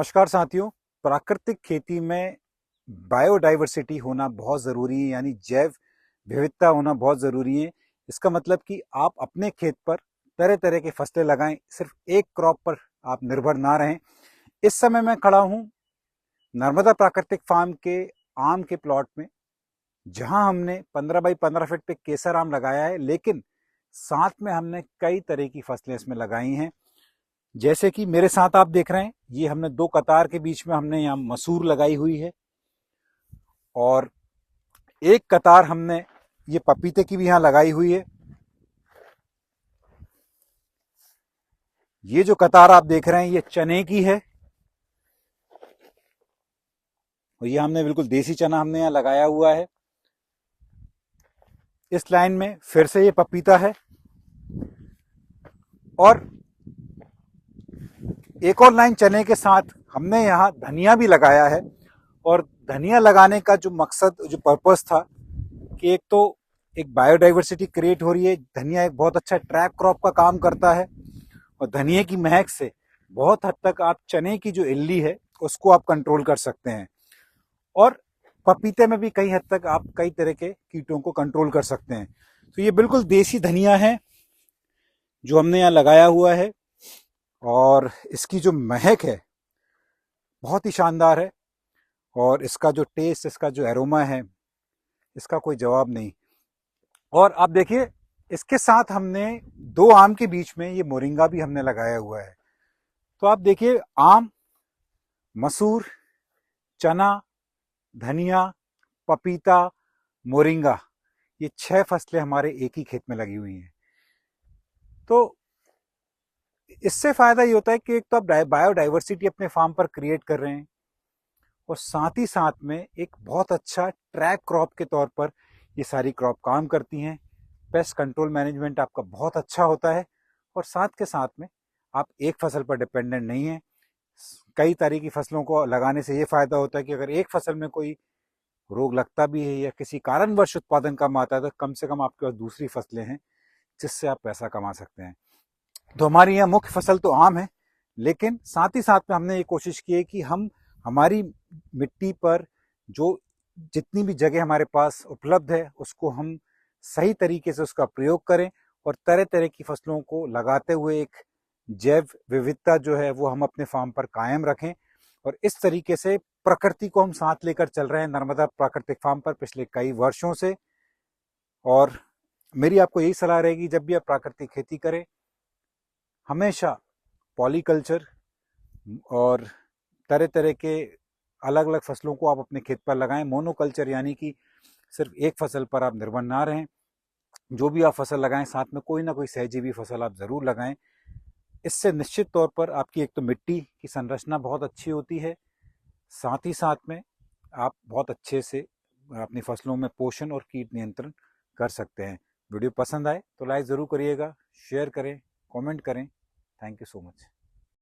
नमस्कार साथियों। प्राकृतिक खेती में बायोडाइवर्सिटी होना बहुत ज़रूरी है, यानी जैव विविधता होना बहुत ज़रूरी है। इसका मतलब कि आप अपने खेत पर तरह तरह के फसलें लगाएं, सिर्फ एक क्रॉप पर आप निर्भर ना रहें। इस समय मैं खड़ा हूं नर्मदा प्राकृतिक फार्म के आम के प्लॉट में, जहां हमने 15 बाई 15 फीट पे केसर आम लगाया है, लेकिन साथ में हमने कई तरह की फसलें इसमें लगाई हैं। जैसे कि मेरे साथ आप देख रहे हैं, ये हमने दो कतार के बीच में हमने यहाँ मसूर लगाई हुई है, और एक कतार हमने ये पपीते की भी यहाँ लगाई हुई है। ये जो कतार आप देख रहे हैं ये चने की है, और ये हमने बिल्कुल देसी चना हमने यहाँ लगाया हुआ है। इस लाइन में फिर से ये पपीता है, और एक और लाइन चने के साथ हमने यहाँ धनिया भी लगाया है। और धनिया लगाने का जो मकसद, जो पर्पस था कि एक तो एक बायोडाइवर्सिटी क्रिएट हो रही है। धनिया एक बहुत अच्छा ट्रैप क्रॉप का काम करता है, और धनिया की महक से बहुत हद तक आप चने की जो इल्ली है उसको आप कंट्रोल कर सकते हैं, और पपीते में भी कई हद तक आप कई तरह के कीटों को कंट्रोल कर सकते हैं। तो ये बिल्कुल देसी धनिया है जो हमने यहाँ लगाया हुआ है, और इसकी जो महक है बहुत ही शानदार है, और इसका जो टेस्ट, इसका जो एरोमा है, इसका कोई जवाब नहीं। और आप देखिए, इसके साथ हमने दो आम के बीच में ये मोरिंगा भी हमने लगाया हुआ है। तो आप देखिए, आम, मसूर, चना, धनिया, पपीता, मोरिंगा, ये 6 फसलें हमारे एक ही खेत में लगी हुई हैं। तो इससे फायदा ये होता है कि एक तो आप बायोडाइवर्सिटी अपने फार्म पर क्रिएट कर रहे हैं, और साथ ही साथ में एक बहुत अच्छा ट्रैप क्रॉप के तौर पर ये सारी क्रॉप काम करती हैं। पेस्ट कंट्रोल मैनेजमेंट आपका बहुत अच्छा होता है, और साथ के साथ में आप एक फसल पर डिपेंडेंट नहीं हैं। कई तरह की फसलों को लगाने से ये फायदा होता है कि अगर एक फसल में कोई रोग लगता भी है या किसी कारणवश उत्पादन कम आता है, तो कम से कम आपके पास दूसरी फसलें हैं जिससे आप पैसा कमा सकते हैं। तो हमारी यहाँ मुख्य फसल तो आम है, लेकिन साथ ही साथ में हमने ये कोशिश की है कि हम हमारी मिट्टी पर जो जितनी भी जगह हमारे पास उपलब्ध है उसको हम सही तरीके से उसका प्रयोग करें, और तरह तरह की फसलों को लगाते हुए एक जैव विविधता जो है वो हम अपने फार्म पर कायम रखें। और इस तरीके से प्रकृति को हम साथ लेकर चल रहे हैं नर्मदा प्राकृतिक फार्म पर पिछले कई वर्षों से। और मेरी आपको यही सलाह रहेगी, जब भी आप प्राकृतिक खेती करें, हमेशा पॉलीकल्चर और तरह तरह के अलग अलग फसलों को आप अपने खेत पर लगाएं। मोनोकल्चर यानी कि सिर्फ एक फसल पर आप निर्भर ना रहें। जो भी आप फसल लगाएं, साथ में कोई ना कोई सहजीवी फसल आप जरूर लगाएं। इससे निश्चित तौर पर आपकी एक तो मिट्टी की संरचना बहुत अच्छी होती है, साथ ही साथ में आप बहुत अच्छे से अपनी फसलों में पोषण और कीट नियंत्रण कर सकते हैं। वीडियो पसंद आए तो लाइक ज़रूर करिएगा, शेयर करें, कमेंट करें। Thank you so much.